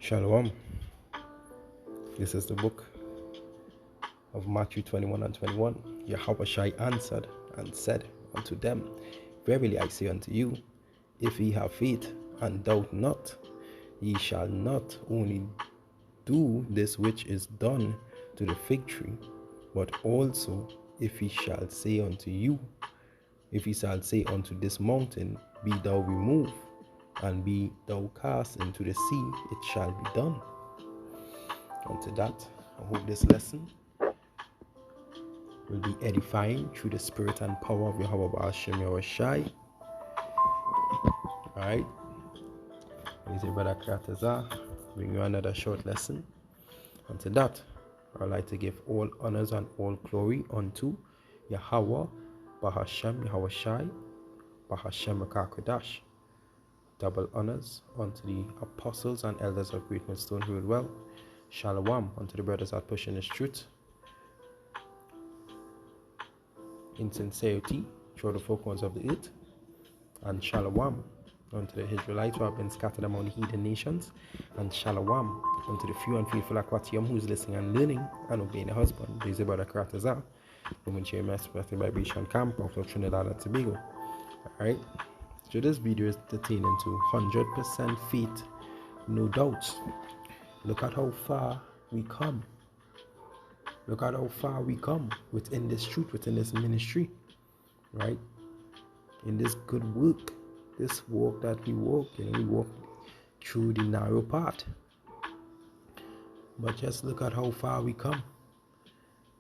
Shalom. This is the book of Matthew 21 and 21. Yahweh answered and said unto them, Verily I say unto you, if ye have faith and doubt not, ye shall not only do this which is done to the fig tree, but also if he shall say unto you, if he shall say unto this mountain, Be thou removed, and be thou cast into the sea, it shall be done. Unto that, I hope this lesson will be edifying through the spirit and power of Yahweh Hashem Yahushai. Alright, this is Brother Kratazah, bring you another short lesson. Unto that, I would like to give all honors and all glory unto Yahweh Bahashem Yahushai, Bahashem Rakakodash. Double honors unto the apostles and elders of Great Millstone who rule well. Shalom unto the brothers that push in this truth in sincerity through the four corners of the earth. And shalom unto the Israelites who have been scattered among the heathen nations. And shalom unto the few and faithful Aquatium who is listening and learning and obeying the husband. This is Brother Kratazah, Women Chairman of the Vibration Camp of Trinidad and Tobago. Alright, so this video is pertaining to 100% faith, no doubts. Look at how far we come. Look at how far we come within this truth, within this ministry, right? In this good work, this walk that we walk, we walk through the narrow path. But just look at how far we come.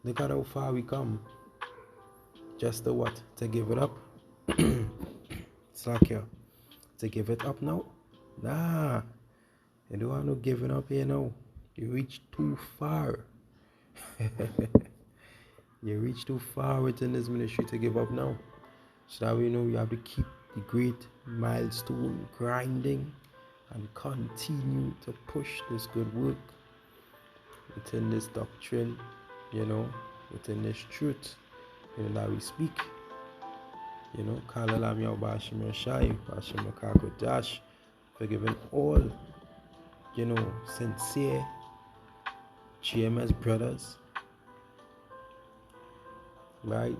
Look at how far we come. Just to what? To give it up. It's like here. To give it up now? Nah. You don't want no giving up here now. You reach too far. You reach too far within this ministry to give up now. So that we know you have to keep the great milestone grinding and continue to push this good work within this doctrine, within this truth, that we speak. Kalalam Yahweh Bashim Yashai, Bashim Kakodash, forgiving all, sincere GMS brothers, right?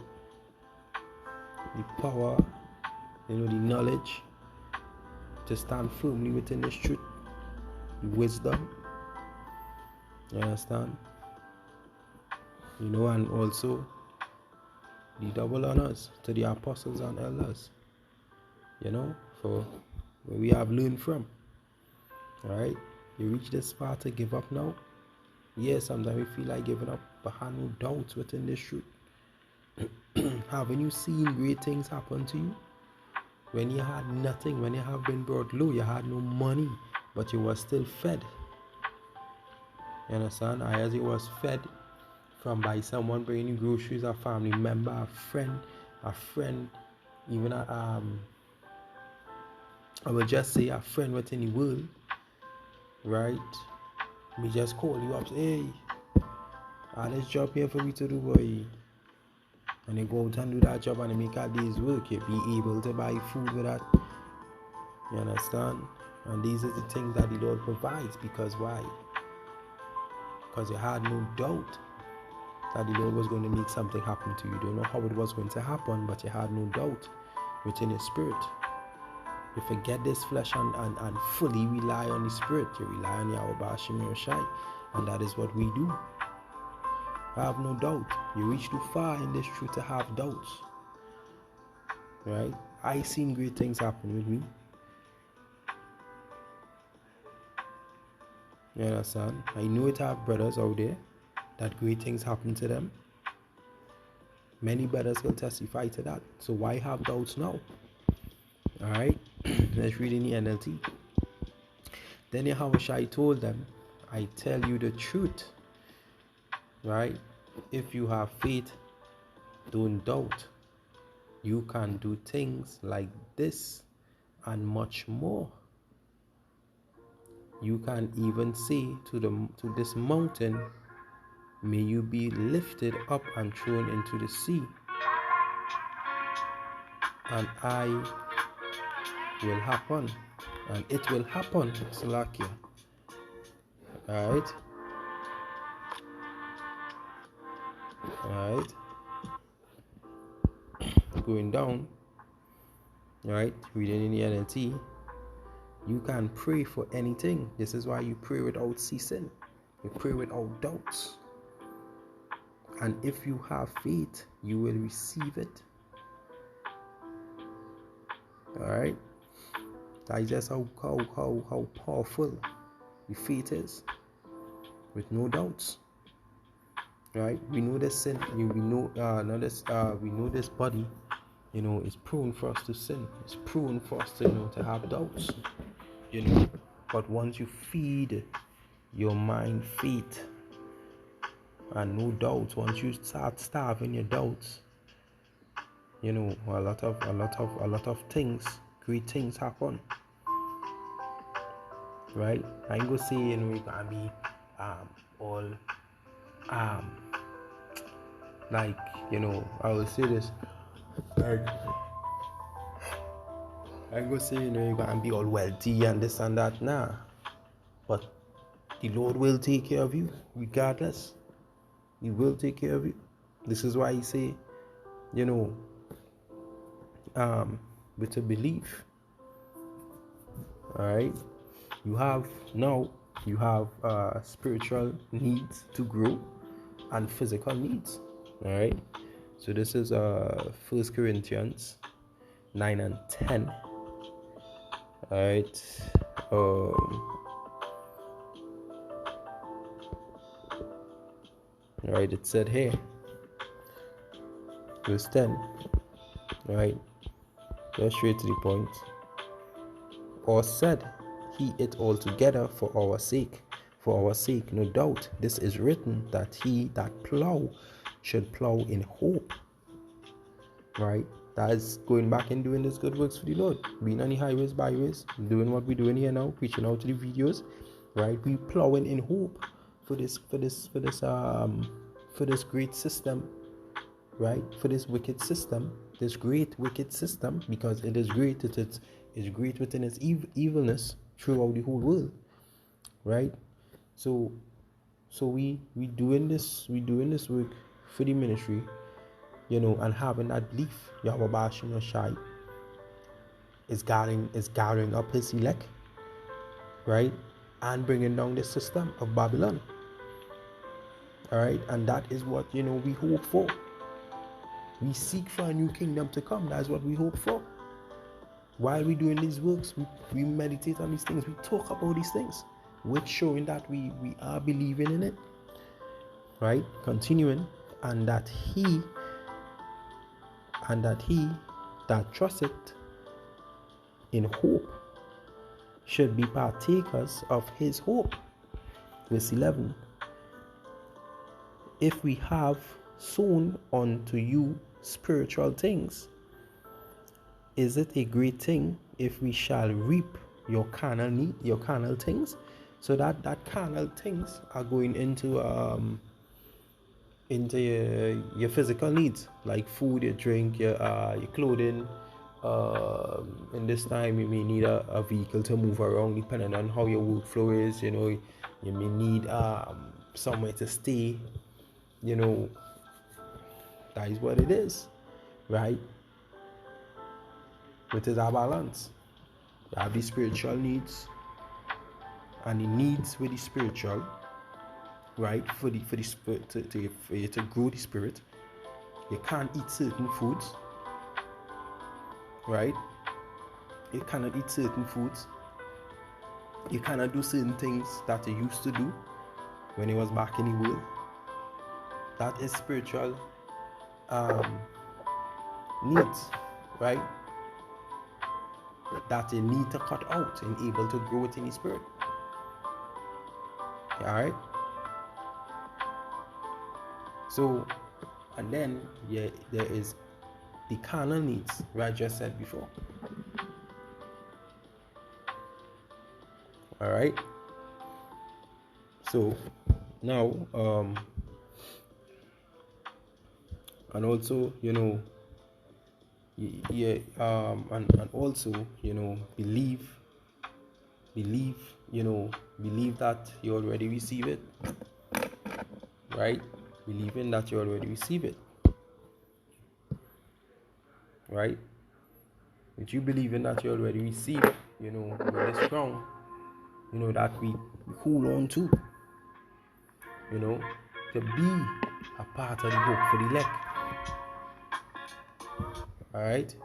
The power, the knowledge to stand firmly within this truth, the wisdom, you understand? And also the double honors to the apostles and elders, for where we have learned from. Alright, you reach this far to give up now? Yes, sometimes we feel like giving up, but have no doubts within this truth. Haven't you seen great things happen to you? When you had nothing, when you have been brought low, you had no money, but you were still fed. You understand? As you was fed from by someone bringing you groceries, a family member, a friend, even I will just say a friend within the world, right? We just call you up, say, hey, this job here for me to do, boy. And they go out and do that job and they make a day's work. You be able to buy food with that. You understand? And these are the things that the Lord provides. Because why? Because you had no doubt that the Lord was going to make something happen to you. You don't know how it was going to happen, but you had no doubt within your spirit. You forget this flesh and fully rely on the spirit. You rely on Yahweh Bashim Yahushai, and that is what we do. Have no doubt. You reach too far in this truth to have doubts. Right? I seen great things happen with me. You understand? I know it have brothers out there that great things happen to them. Many brothers will testify to that. So why have doubts now? Alright? Let's read in the NLT. Then Yahweh told them, I tell you the truth. Right? If you have faith, don't doubt. You can do things like this and much more. You can even say to this mountain, may you be lifted up and thrown into the sea, and I will happen, and it will happen. Salakia. Alright. Alright. Going down. Alright. Reading in the NLT. You can pray for anything. This is why you pray without ceasing. You pray without doubts. And if you have faith, you will receive it. Alright? That is just how powerful the faith is. With no doubts. Right? We know this sin. We know this body, is prone for us to sin. It's prone for us to have doubts. But once you feed your mind faith and no doubts, once you start starving your doubts, a lot of things, great things happen. Right? I ain't gonna say you can be all like I will say this, like I ain't gonna say you can be all wealthy and this and that, nah, but the Lord will take care of you regardless. He will take care of you. This is why he say with a belief. Alright, you have spiritual needs to grow and physical needs. Alright, so this is 1 Corinthians 9 and 10. Alright, alright, it said here, verse 10. Alright, go straight to the point. Or said he it altogether for our sake, no doubt this is written, that he that plow should plow in hope. Right? That is going back and doing this good works for the Lord, being on the highways, byways, doing what we're doing here now, preaching out to the videos. Right? We plowing in hope for this great system. Right? For this wicked system, this great wicked system, because it is great. It is great within its evilness throughout the whole world. Right? So we doing this work for the ministry, and having that belief, Yahweh Bashim Yashai is gathering up his elect, right, and bringing down the system of Babylon. All right, and that is what we hope for. We seek for a new kingdom to come. That's what we hope for. While we're doing these works, we meditate on these things. We talk about these things, which showing that we are believing in it. Right? Continuing, and that he that trusteth in hope should be partakers of his hope. Verse 11. If we have sown unto you spiritual things, is it a great thing if we shall reap your carnal things? So that carnal things are going into your physical needs, like food, your drink, your clothing. In this time, you may need a vehicle to move around, depending on how your workflow is. You may need somewhere to stay. That is what it is, right? It is our balance. You have the spiritual needs, and the needs with the spiritual, right? For you to grow the spirit, you can't eat certain foods, right? You cannot eat certain foods. You cannot do certain things that you used to do when you was back in the world. That is spiritual needs, right? That you need to cut out and able to grow it in the spirit. Alright? So, and then there is the carnal needs, right? I just said before. Alright? So now and also and also believe believe, believe that you already receive it, right? Believing that you already receive it, right? If you believing that you already receive, with this crown, that we hold on to, to be a part of the hope for the elect. All right.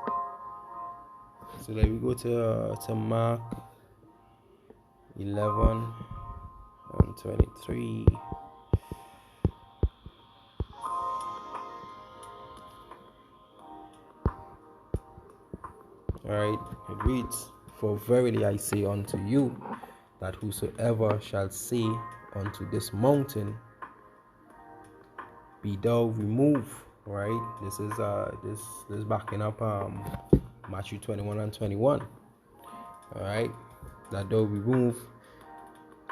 So let me go to Mark 11 and 23. All right. It reads, "For verily I say unto you, that whosoever shall say unto this mountain, be thou removed," right? This is this backing up Matthew 21 and 21. All right, "that thou remove,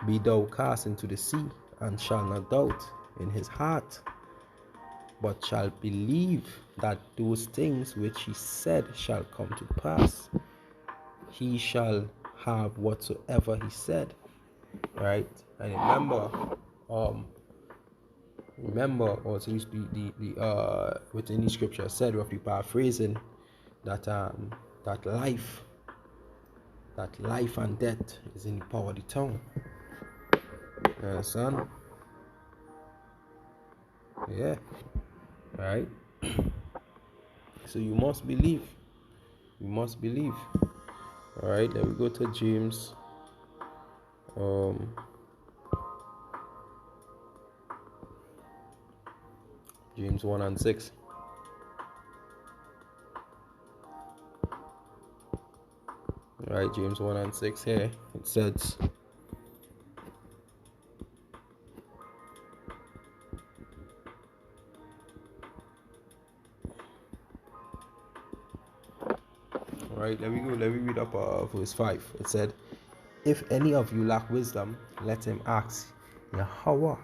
be thou cast into the sea, and shall not doubt in his heart, but shall believe that those things which he said shall come to pass, he shall have whatsoever he said." Right? And remember also the within the scripture said, roughly paraphrasing, that life and death is in the power of the tongue. You understand? Yeah. Right? So you must believe. All right, let me go to James. James 1 and 6. All right, James 1 and 6 here. It says, all right, let me read up verse 5. It said, "If any of you lack wisdom, let him ask Yahweh,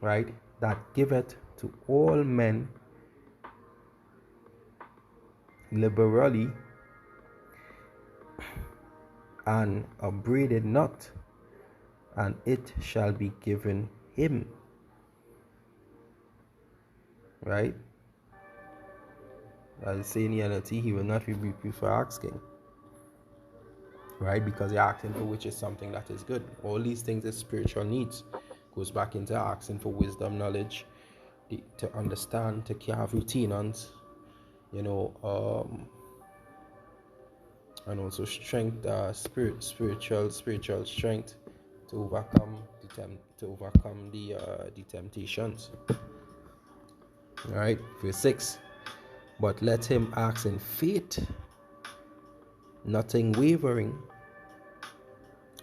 right, that giveth to all men liberally, and upbraided not, and it shall be given him." Right? As saying in NLT, he will not rebuke you for asking. Right? Because you're asking for which is something that is good. All these things is spiritual needs. Goes back into asking for wisdom, knowledge, to understand, to have routine on, and also strength, spiritual strength to overcome the temptations. All right, verse 6. "But let him ask in faith, nothing wavering.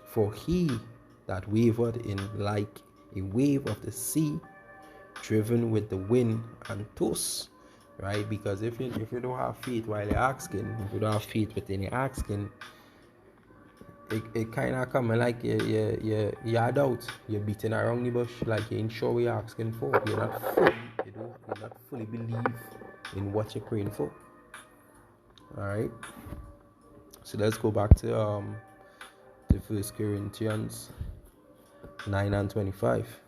For he that wavered in like a wave of the sea, driven with the wind and tossed." Right? Because if you don't have faith while you're asking, if you don't have faith within your asking, it kind of coming like you doubt. You're beating around the bush, like you ain't sure what you're asking for. You're not fully believe in what you're praying for. All right. So let's go back to 1 Corinthians 9 and 25.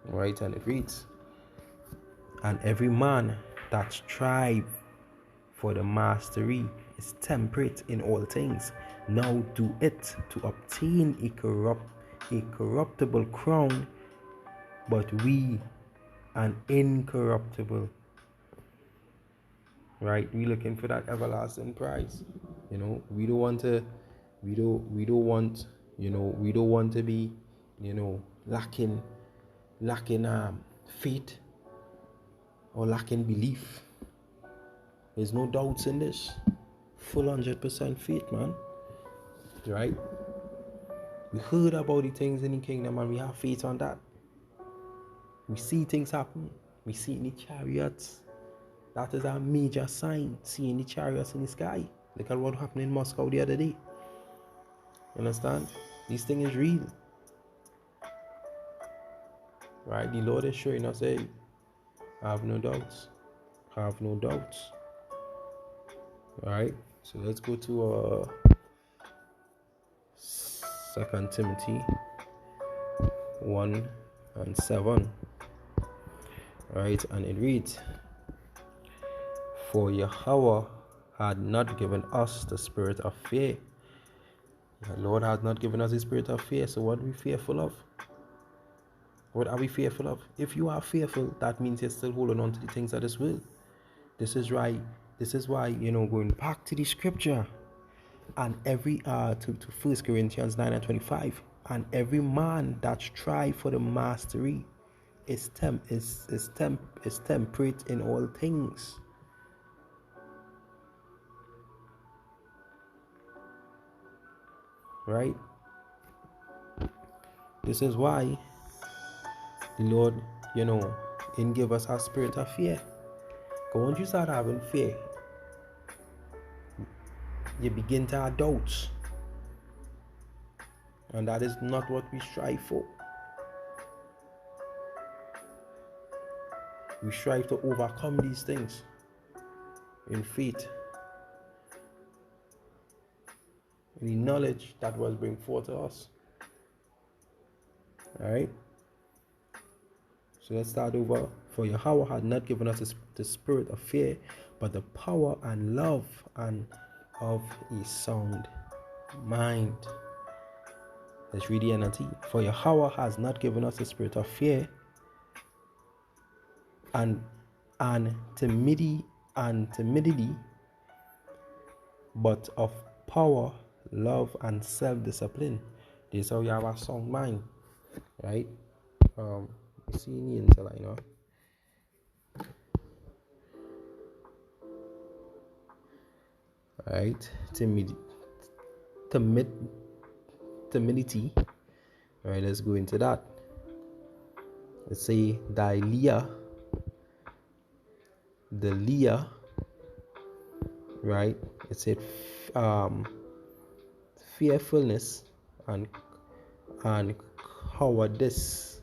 All right, and it reads, "And every man that strive for the mastery is temperate in all things. Now do it to obtain a corruptible crown, but we an incorruptible." Right? We looking for that everlasting prize. We don't want to be, lacking faith or lacking belief. There's no doubts in this. Full 100% faith, man. Right? We heard about the things in the kingdom and we have faith on that. We see things happen. We see in the chariots. That is a major sign, seeing the chariots in the sky. Look at what happened in Moscow the other day. You understand? This thing is real. Right? The Lord is showing us, hey, have no doubts. Have no doubts. Alright, so let's go to 2 Timothy 1:7. Alright, and it reads, "For Yahweh had not given us the spirit of fear." The Lord has not given us the spirit of fear. So what are we fearful of? What are we fearful of? If you are fearful, that means you're still holding on to the things of this world. This is why, going back to the scripture, and every to 1 Corinthians 9:25, and every man that strive for the mastery is temperate in all things. Right? This is why the Lord, didn't give us a spirit of fear. Because once you start having fear, you begin to have doubts. And that is not what we strive for. We strive to overcome these things in faith, in the knowledge that was bring forth to us. Alright? So let's start over. For Yahweh had not given us the spirit of fear, but the power and love and of a sound mind. Let's read the NLT. For Yahweh has not given us the spirit of fear and timidity, but of power, love, and self-discipline. This is how you have a sound mind, right? See the until I know. Right, timidity. All right, let's go into that. Let's say the Leah, right? It said fearfulness and cowardice.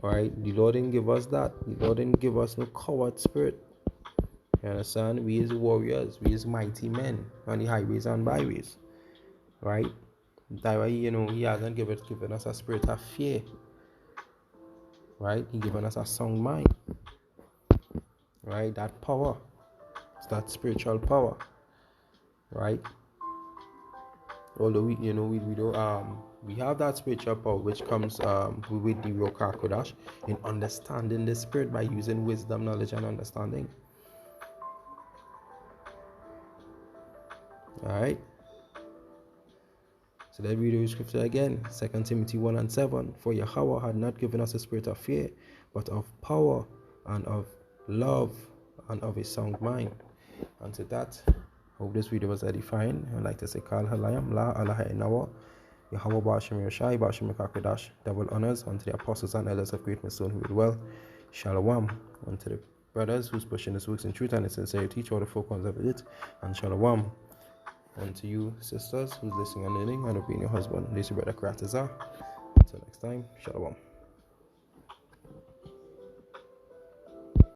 All right, the Lord didn't give us that. The Lord didn't give us no coward spirit. You understand? We is warriors. We is mighty men on the highways and byways. Right? That's why, He hasn't given us a spirit of fear. Right? He given us a sound mind. Right? That power. It's that spiritual power. Right? Although we don't we have that spiritual power which comes with the Ruach HaKodesh in understanding the spirit by using wisdom, knowledge, and understanding. Alright. So let's read the scripture again. 2 Timothy 1:7. For Yahweh had not given us a spirit of fear, but of power and of love and of a sound mind. And to that, hope this video was edifying. I'd like to say Kal Halayam La Allah Inawa Yahweh Bashim Yoshai Bashim Kakodash. Double honors unto the apostles and elders of Great Millstone who did well. Shalom unto the brothers who's pushing his works in truth and in sincerity to all the folk ones of it. And shalom unto you sisters who's listening and learning and obeying your husband. This is your brother Karatazar. Until next time, shalom.